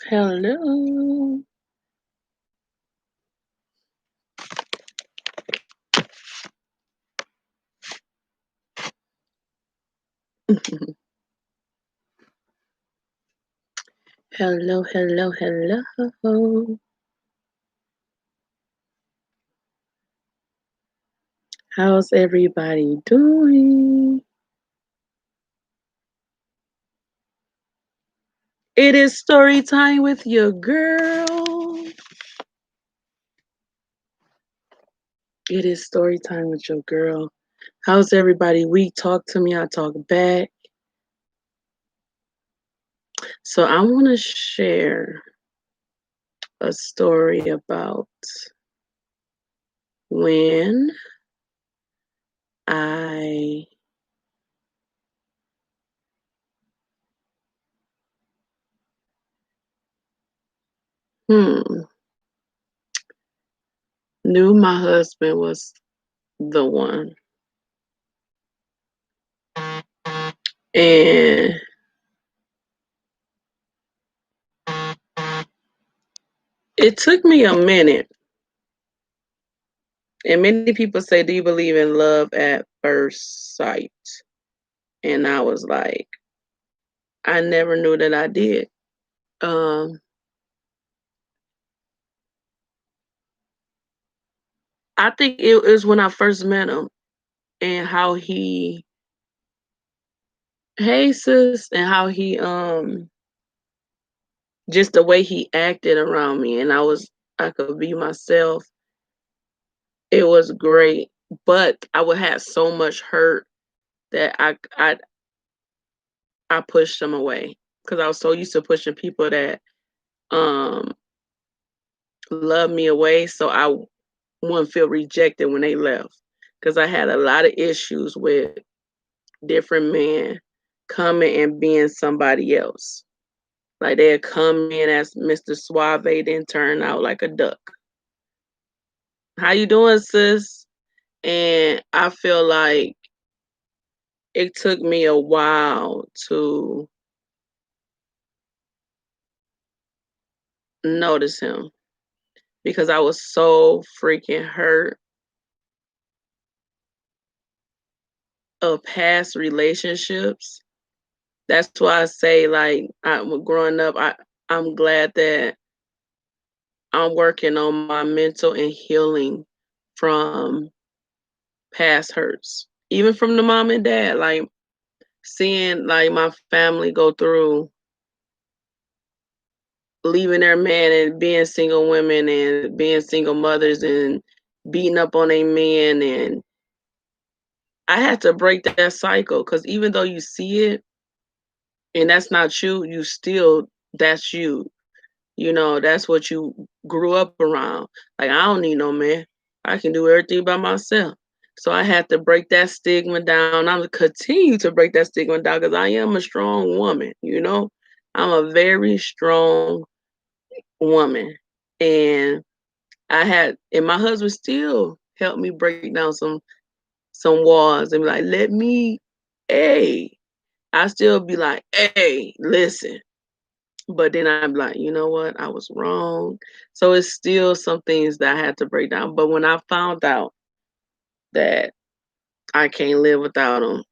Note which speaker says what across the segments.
Speaker 1: Hello. Hello, hello, hello. How's everybody doing? It is story time with your girl. It is story time with your girl. How's everybody week? Talk to me, I talk back. So I want to share a story about when I knew my husband was the one. And it took me a minute. And many people say, do you believe in love at first sight? And I was like, I never knew that I did. Um, I think it was when I first met him and how he, hey sis, and how he, just the way he acted around me, and I could be myself. It was great, but I would have so much hurt that I pushed him away because I was so used to pushing people that um love me away, so I wouldn't feel rejected when they left. Because I had a lot of issues with different men coming and being somebody else. Like they'd come in as Mr. Suave, then turn out like a duck. How you doing, sis? And I feel like it took me a while to notice him because I was so freaking hurt of past relationships. That's why I say, like, growing up, I'm glad that I'm working on my mental and healing from past hurts, even from the mom and dad. Like seeing like my family go through leaving their man and being single women and being single mothers and beating up on a man, and I had to break that cycle because even though you see it and that's not you, you still that's you. You know, that's what you grew up around. Like, I don't need no man. I can do everything by myself. So I had to break that stigma down. I'm gonna continue to break that stigma down because I am a strong woman, you know? I'm a very strong woman. And and my husband still helped me break down some walls and be like, let me, hey. I still be like, hey, listen. But then I'm like, you know what? I was wrong. So it's still some things that I had to break down. But when I found out that I can't live without him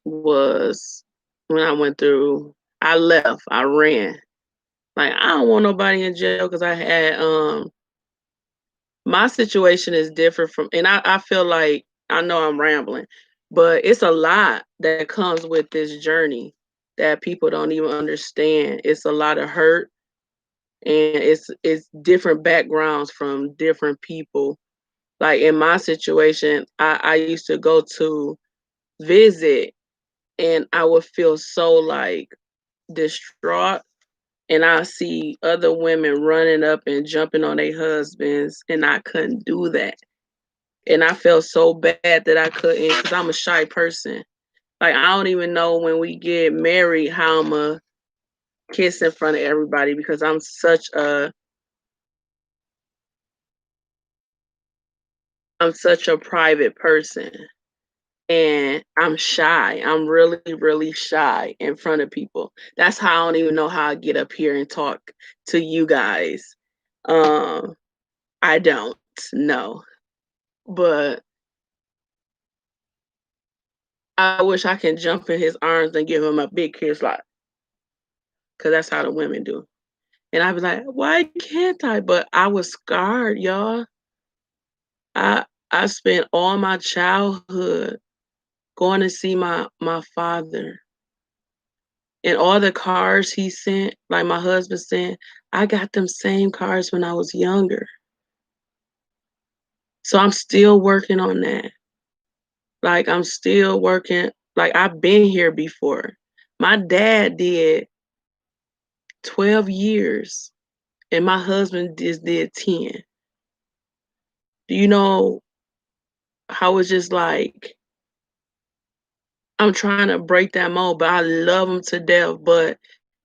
Speaker 1: was when I went through, I left, I ran. Like I don't want nobody in jail because I had my situation is different from, and I feel like I know I'm rambling, but it's a lot that comes with this journey that people don't even understand. It's a lot of hurt, and it's different backgrounds from different people. Like in my situation, I used to go to visit and I would feel so like distraught, and I see other women running up and jumping on their husbands, and I couldn't do that. And I felt so bad that I couldn't because I'm a shy person. Like I don't even know when we get married how I'm a kiss in front of everybody because I'm such a private person. and I'm shy. I'm really, really shy in front of people. That's how I don't even know how I get up here and talk to you guys. Um, I don't know, but I wish I can jump in his arms and give him a big kiss, like, cause that's how the women do. And I'd be like, why can't I? But I was scarred, y'all. I I spent all my childhood going to see my father. And all the cars he sent, like my husband sent, I got them same cars when I was younger. So I'm still working on that. Like I'm still working, like I've been here before. My dad did 12 years and my husband just did 10. Do you know how it's just like I'm trying to break that mold, but I love him to death, but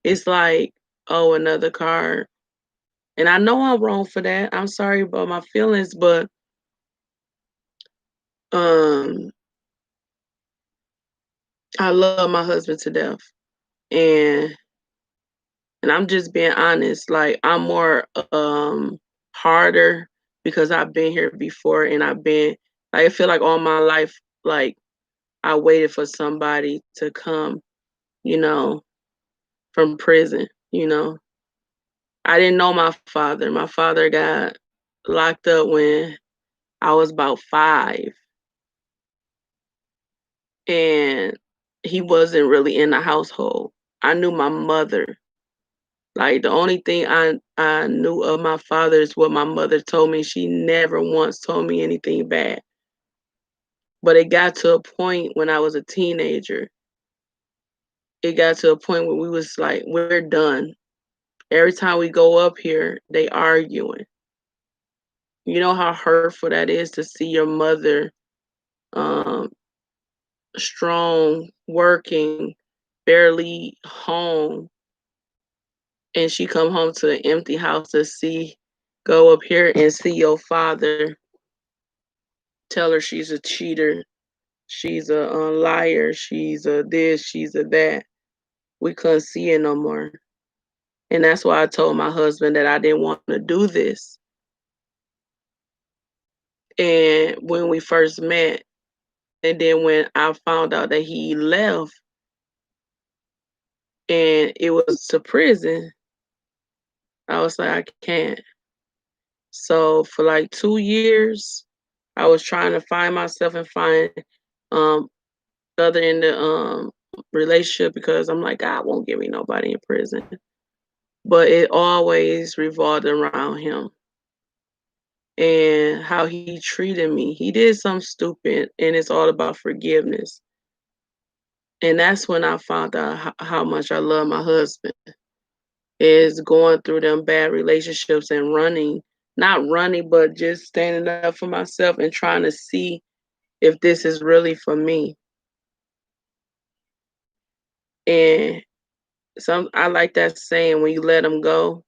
Speaker 1: it's like, oh, another car. And I know I'm wrong for that. I'm sorry about my feelings, but um I love my husband to death. And I'm just being honest, like I'm more harder because I've been here before and I've been like I feel like all my life like I waited for somebody to come, you know, from prison, you know. I didn't know my father. My father got locked up when I was about 5 and he wasn't really in the household. I knew my mother. Like the only thing I knew of my father is what my mother told me. She never once told me anything bad. But it got to a point when I was a teenager. It got to a point where we was like, we're done. Every time we go up here, they arguing. You know how hurtful that is to see your mother um strong, working, barely home, and she come home to an empty house to see go up here and see your father tell her she's a cheater, she's a liar, she's a this, she's a that. We couldn't see it no more. And that's why I told my husband that I didn't want to do this. And when we first met, and then when I found out that he left and it was to prison, I was like, I can't. So for like 2 years, I was trying to find myself and find um other in the relationship because I'm like, God won't give me nobody in prison. But it always revolved around him and how he treated me. He did something stupid, and it's all about forgiveness. And that's when I found out how much I love my husband. Is going through them bad relationships and running, not running, but just standing up for myself and trying to see if this is really for me. And I like that saying, when you let them go,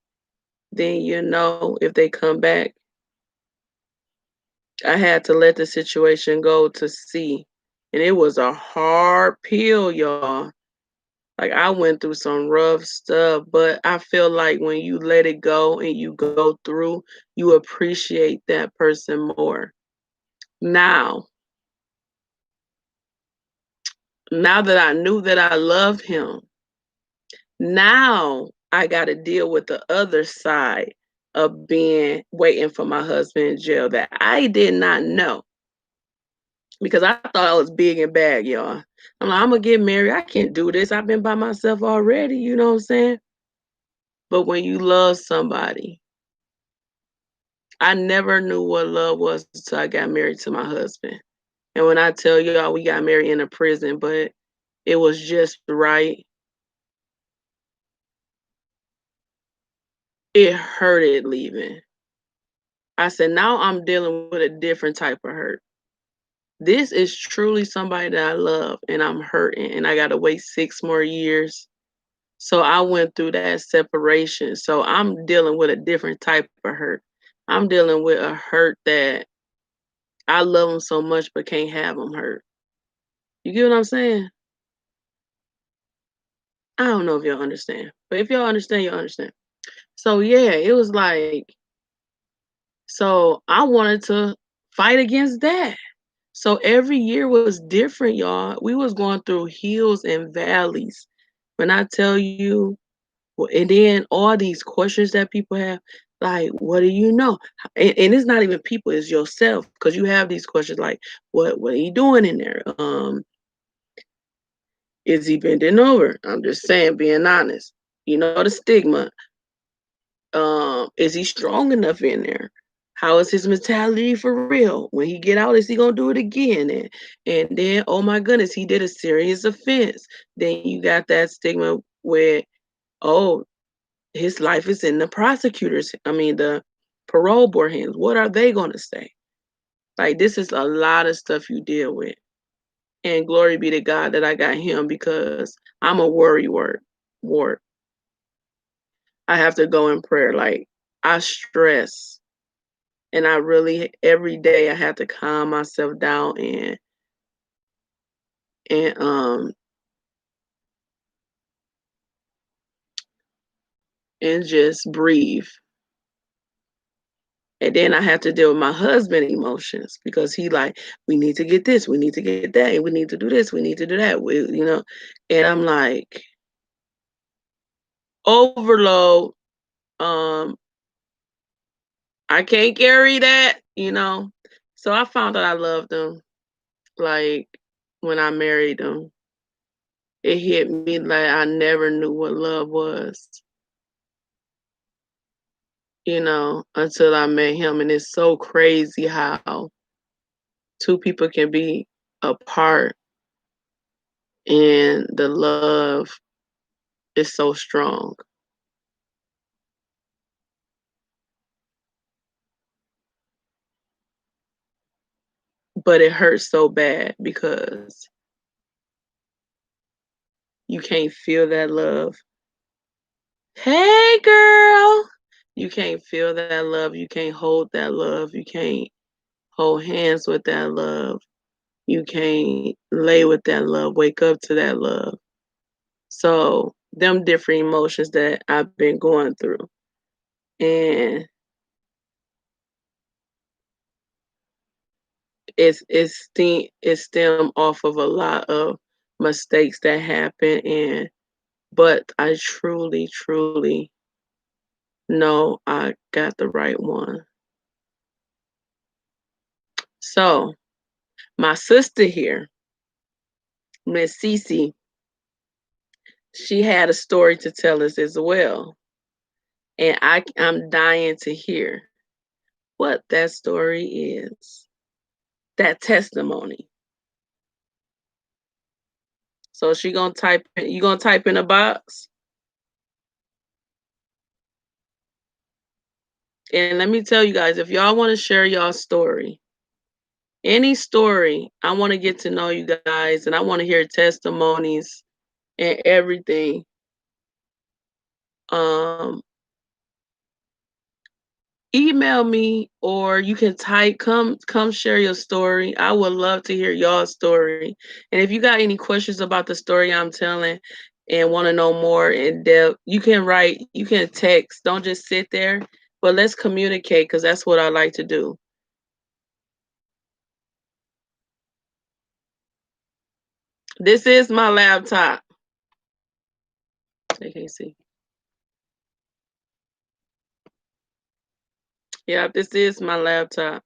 Speaker 1: then you know if they come back. I had to let the situation go to see. And it was a hard pill, y'all. Like I went through some rough stuff, but I feel like when you let it go and you go through, you appreciate that person more. Now, now that I knew that I love him, now I got to deal with the other side of being waiting for my husband in jail that I did not know because I thought I was big and bad, y'all. I'm like, I'm gonna get married. I can't do this. I've been by myself already. You know what I'm saying? But when you love somebody, I never knew what love was until I got married to my husband. And when I tell y'all we got married in a prison, but it was just right, it hurted leaving. I said, now I'm dealing with a different type of hurt. This is truly somebody that I love, and I'm hurting, and I got to wait 6 more years. So I went through that separation. So I'm dealing with a different type of hurt. I'm dealing with a hurt that I love him so much, but can't have him hurt. You get what I'm saying? I don't know if y'all understand, but if y'all understand, you'll understand. So yeah, it was like, so I wanted to fight against that. So every year was different, y'all. We was going through hills and valleys. When I tell you, and then all these questions that people have, like, what do you know? And it's not even people, it's yourself, because you have these questions like, what are you doing in there? Is he bending over? I'm just saying, being honest. You know the stigma. Is he strong enough in there? How is his mentality for real? When he get out, is he gonna do it again? And then, oh my goodness, he did a serious offense. Then you got that stigma where, oh, his life is in the the parole board hands. What are they gonna say? Like, this is a lot of stuff you deal with. And glory be to God that I got him, because I'm a worry ward. I have to go in prayer. Like, I stress. And I really, every day I have to calm myself down and and just breathe. And then I have to deal with my husband emotions, because he like, we need to get this, we need to get that, we need to do this, we need to do that. And I'm like, overload. Um, I can't carry that. So I found out I loved him. Like, when I married him, it hit me like I never knew what love was, until I met him. And it's so crazy how two people can be apart and the love is so strong. But it hurts so bad because you can't feel that love. Hey, girl. You can't feel that love. You can't hold that love. You can't hold hands with that love. You can't lay with that love, wake up to that love. So, them different emotions that I've been going through. And it stem off of a lot of mistakes that happen, but I truly, truly know I got the right one. So my sister here, Miss Cece, she had a story to tell us as well. And I'm dying to hear what that story is. That testimony. So you gonna type in a box? And let me tell you guys, if y'all want to share y'all story, any story, I want to get to know you guys, and I want to hear testimonies and everything. Um, Email me, or you can type, come share your story. I would love to hear y'all story. And if you got any questions about the story I'm telling and want to know more in depth, you can write, you can text. Don't just sit there, but let's communicate, because that's what I like to do. This is my laptop. They can't see. Yeah, this is my laptop.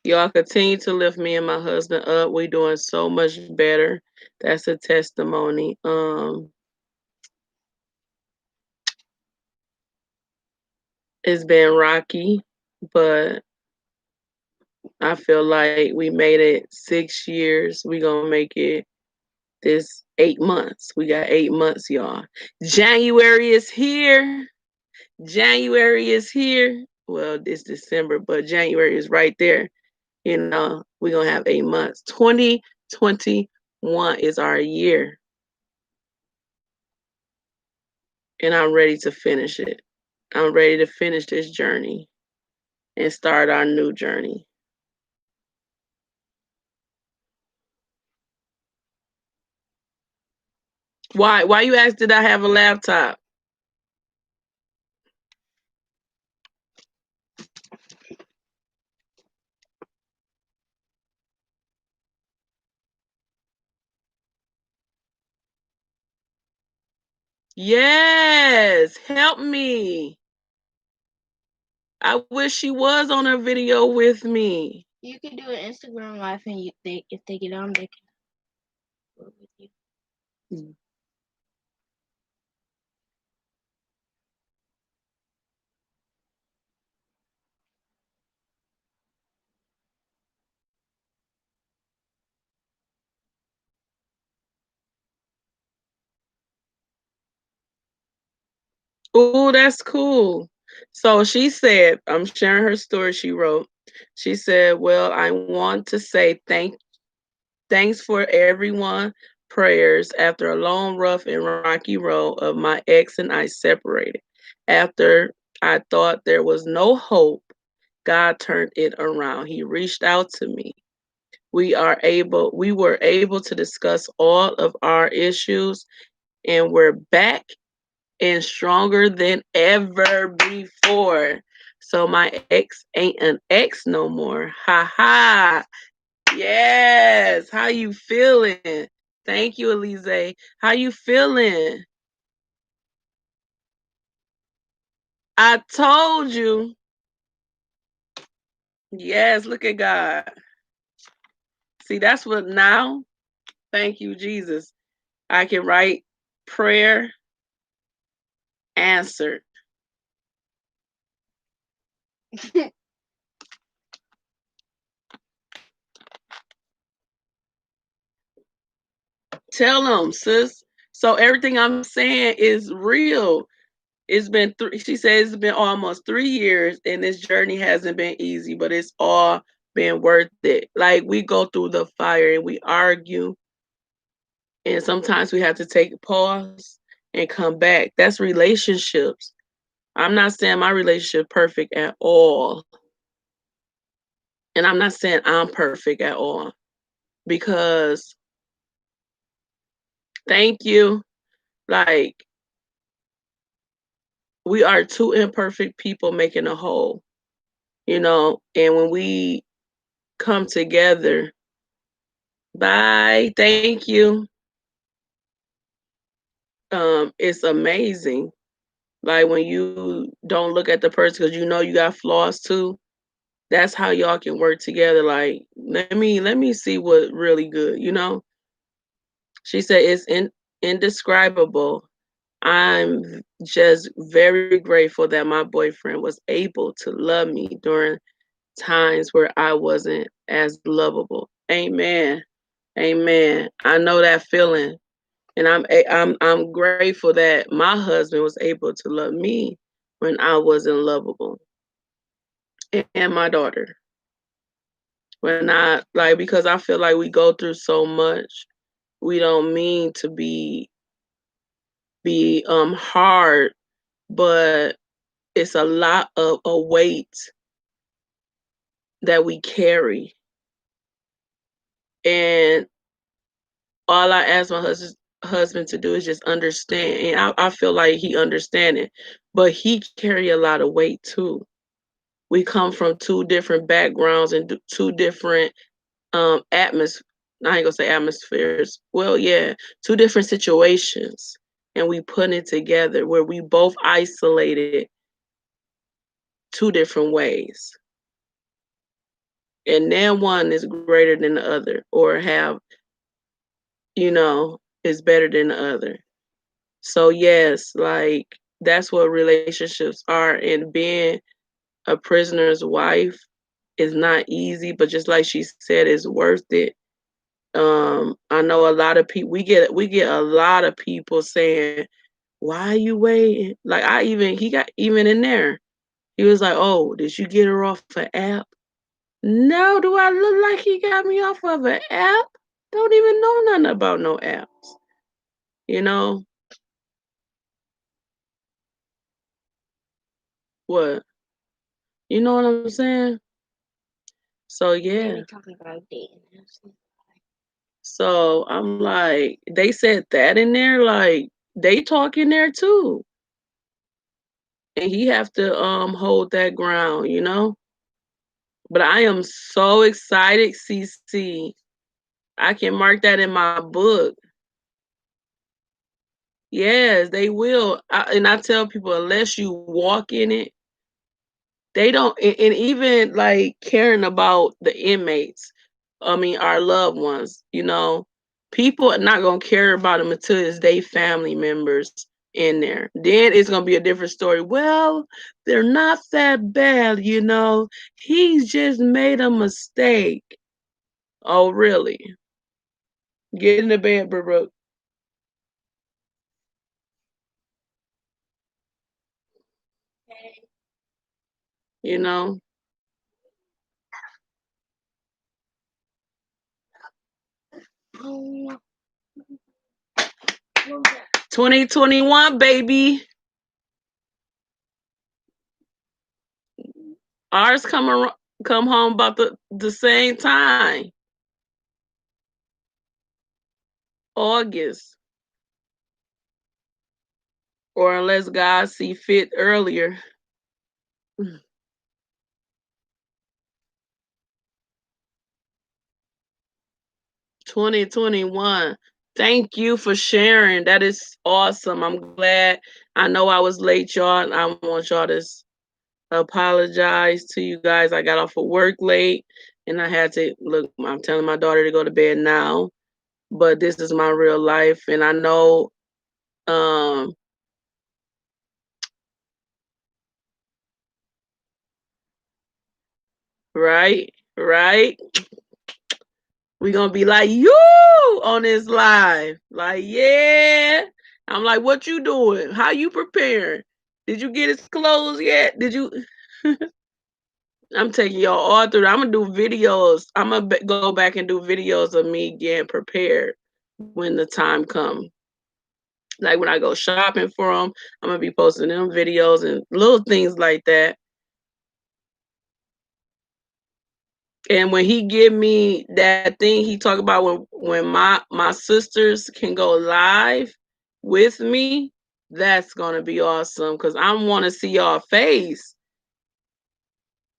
Speaker 1: Y'all continue to lift me and my husband up. We doing so much better. That's a testimony. It's been rocky, but I feel like we made it 6 years. We gonna make it this 8 months. We got 8 months, y'all. January is here. January is here. Well, this December, but January is right there. We're gonna have 8 months. 2021 is our year. And I'm ready to finish it. I'm ready to finish this journey and start our new journey. Why you asked did I have a laptop? Yes, help me. I wish she was on a video with me.
Speaker 2: You can do an Instagram live, and if they get on, they can work with you.
Speaker 1: Oh, that's cool. So she said, I'm sharing her story she wrote. She said, well, I want to say thanks for everyone prayers after a long, rough, and rocky road of my ex and I separated. After I thought there was no hope, God turned it around. He reached out to me. We were able to discuss all of our issues and we're back and stronger than ever before. So my ex ain't an ex no more. Ha ha. Yes. How you feeling? Thank you, Elise. How you feeling? I told you. Yes, look at God. See, that's what now. Thank you, Jesus. I can write prayer answered. Tell them, sis. So everything I'm saying is real. It's been she says it's been almost 3 years and this journey hasn't been easy, but it's all been worth it. Like we go through the fire and we argue and sometimes we have to take a pause and come back. That's relationships. I'm not saying my relationship perfect at all. And I'm not saying I'm perfect at all because thank you. Like we are two imperfect people making a whole, and when we come together, bye, thank you. It's amazing. Like when you don't look at the person because you know you got flaws too. That's how y'all can work together. Like let me see what really good. She said it's indescribable. I'm just very grateful that my boyfriend was able to love me during times where I wasn't as lovable. Amen. Amen. I know that feeling. And I'm grateful that my husband was able to love me when I wasn't lovable. And my daughter. When I like because I feel like we go through so much, we don't mean to be hard, but it's a lot of a weight that we carry. And all I ask my husband to do is just understand. And I feel like he understands it, but he carry a lot of weight too. We come from two different backgrounds and two different atmospheres. I ain't gonna say atmospheres. Well, yeah, two different situations, and we put it together where we both isolated two different ways, and then one is greater than the other, or is better than the other. So yes, like that's what relationships are, and being a prisoner's wife is not easy, but just like she said, it's worth it. I know a lot of people we get a lot of people saying, why are you waiting? Like he got even in there. He was like, oh, did you get her off an app? No, do I look like he got me off of an app? Don't even know nothing about no apps. You know? What? You know what I'm saying? So yeah.
Speaker 2: Talking about dating.
Speaker 1: So I'm like, they said that in there, like they talk in there too. And he have to hold that ground, you know? But I am so excited, CC. I can mark that in my book. Yes, they will. And I tell people, unless you walk in it, they don't. And even like caring about the inmates, I mean, our loved ones, you know, people are not gonna care about them until it's they family members in there. Then it's gonna be a different story. Well, they're not that bad, you know. He's just made a mistake. Oh, really? Get in the bed, Brooke. You know, 2021, baby. Ours come home about the same time, August, or unless God see fit earlier. 2021. Thank you for sharing. That is awesome. I'm glad. I know I was late, y'all, and I want y'all to apologize to you guys. I got off of work late, and I had to look. I'm telling my daughter to go to bed now, but this is my real life, and I know. Um, right, right. We gonna be like you on this live. Like, yeah. I'm like, what you doing? How you preparing? Did you get his clothes yet? Did you? I'm taking y'all all through. I'm gonna do videos. I'm gonna go back and do videos of me getting prepared when the time comes. Like when I go shopping for them, I'm gonna be posting them videos and little things like that. And when he give me that thing he talk about when my sisters can go live with me, that's gonna be awesome because I want to see y'all face.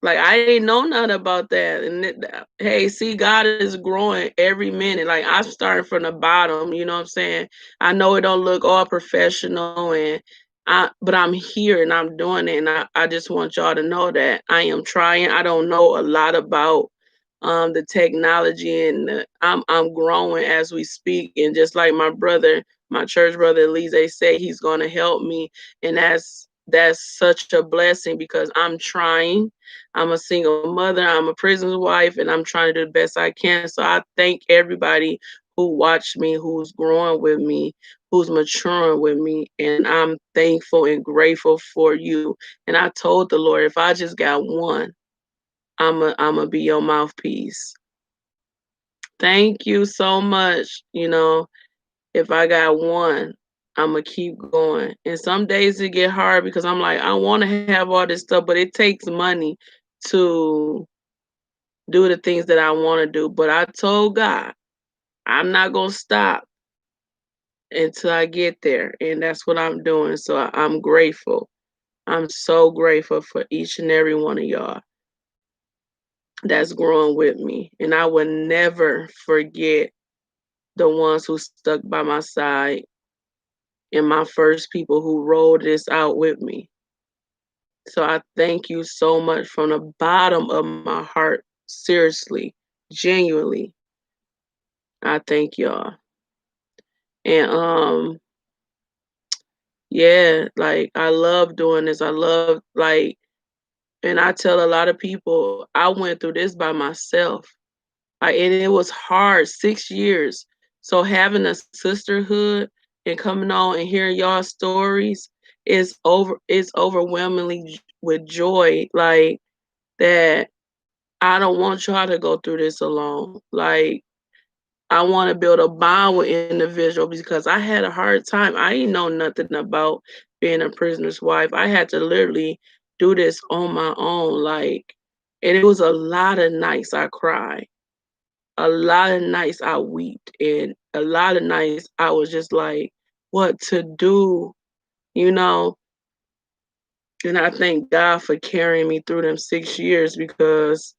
Speaker 1: Like I ain't know nothing about that. And hey, see, God is growing every minute. Like I'm starting from the bottom. You know what I'm saying? I know it don't look all professional, but I'm here and I'm doing it. And I just want y'all to know that I am trying. I don't know a lot about the technology, and I'm growing as we speak. And just like my brother, my church brother Elise say, he's going to help me, and that's such a blessing because I'm trying. I'm a single mother, I'm a prison wife, and I'm trying to do the best I can. So I thank everybody who watched me, who's growing with me, who's maturing with me, and I'm thankful and grateful for you. And I told the Lord, if I just got one, I'm a be your mouthpiece. Thank you so much. You know, if I got one, I'm gonna keep going. And some days it get hard because I'm like, I want to have all this stuff, but it takes money to do the things that I want to do. But I told God, I'm not gonna stop until I get there, and that's what I'm doing. So I'm grateful. I'm so grateful for each and every one of y'all that's growing with me, and I will never forget the ones who stuck by my side and my first people who rolled this out with me. So I thank you so much from the bottom of my heart. Seriously, genuinely, I thank y'all. And yeah, like I love doing this. I love like, and I tell a lot of people I went through this by myself. And it was hard, 6 years. So having a sisterhood and coming on and hearing y'all stories is overwhelmingly with joy. Like that I don't want y'all to go through this alone. Like I want to build a bond with individuals because I had a hard time. I didn't know nothing about being a prisoner's wife. I had to literally do this on my own. Like, and it was a lot of nights I cried. a lot of nights I wept, and a lot of nights I was just like, what to do, you know? And I thank God for carrying me through them 6 years, because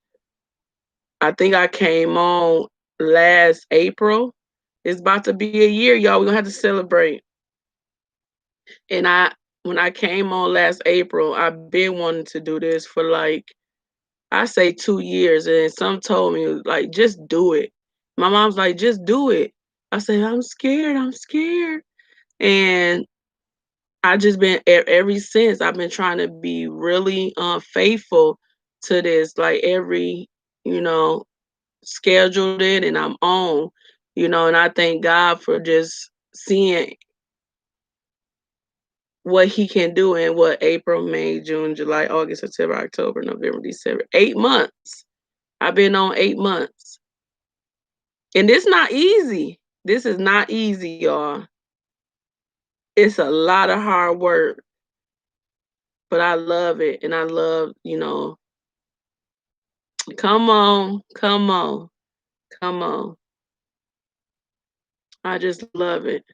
Speaker 1: I think I came on last April. It's about to be a year, y'all. We're gonna have to celebrate. And when I came on last April, I've been wanting to do this for like, I say 2 years, and some told me like, just do it. My mom's like, just do it. I said, I'm scared. I'm scared. And I just been ever since I've been trying to be really faithful to this. Like every, you know, scheduled it and I'm on, and I thank God for just seeing what he can do in what April, May, June, July, August, September, October, November, December. 8 months. I've been on 8 months. And it's not easy. This is not easy, y'all. It's a lot of hard work. But I love it. And I love, come on, come on, come on. I just love it.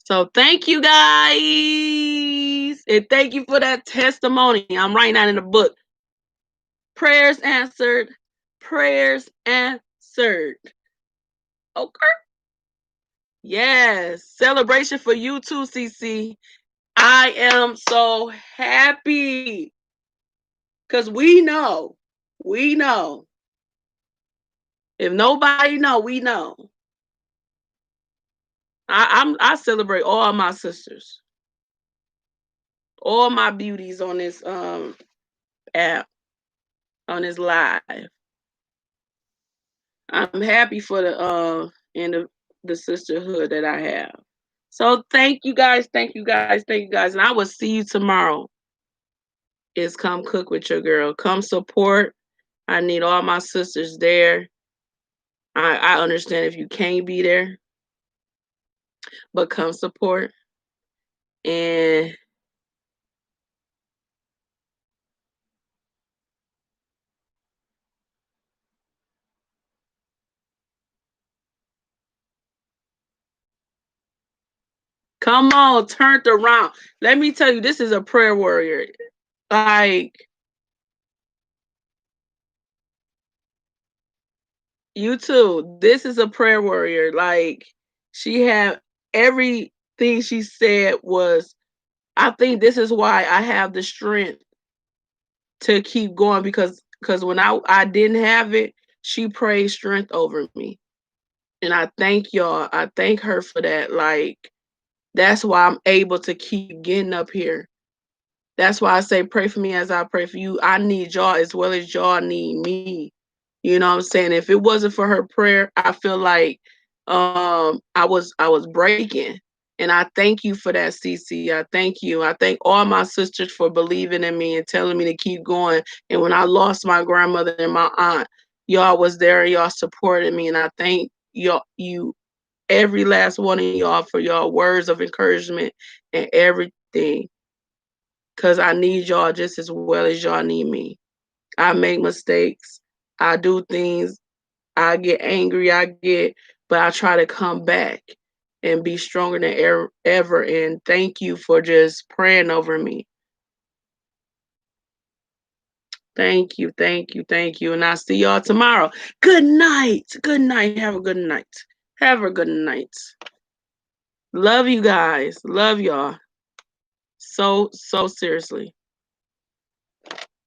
Speaker 1: So thank you guys. And thank you for that testimony. I'm writing that in the book. Prayers answered. Prayers answered. Okay. Yes. Celebration for you too, CC. I am so happy. Because we know. If nobody know, we know. I celebrate all my sisters. All my beauties on this app, on this live. I'm happy for the sisterhood that I have. So thank you guys, thank you guys, thank you guys. And I will see you tomorrow. It's Come Cook with Your Girl. Come support. I need all my sisters there. I understand if you can't be there, but come support. And come on, turned around. Let me tell you, this is a prayer warrior. Like, you too. This is a prayer warrior. Like, she had everything she said was, I think this is why I have the strength to keep going, because when I didn't have it, she prayed strength over me. And I thank y'all. I thank her for that. Like, that's why I'm able to keep getting up here. That's why I say pray for me as I pray for you. I need y'all as well as y'all need me. You know what I'm saying? If it wasn't for her prayer, I feel like I was breaking. And I thank you for that, CC. I thank you. I thank all my sisters for believing in me and telling me to keep going. And when I lost my grandmother and my aunt, y'all was there and y'all supported me. And I thank you, every last one of y'all, for y'all words of encouragement and everything. Cause I need y'all just as well as y'all need me. I make mistakes. I do things. I get angry. But I try to come back and be stronger than ever. And thank you for just praying over me. Thank you, thank you, thank you. And I'll see y'all tomorrow. Good night. Good night. Have a good night. Have a good night. Love you guys. Love y'all. So seriously.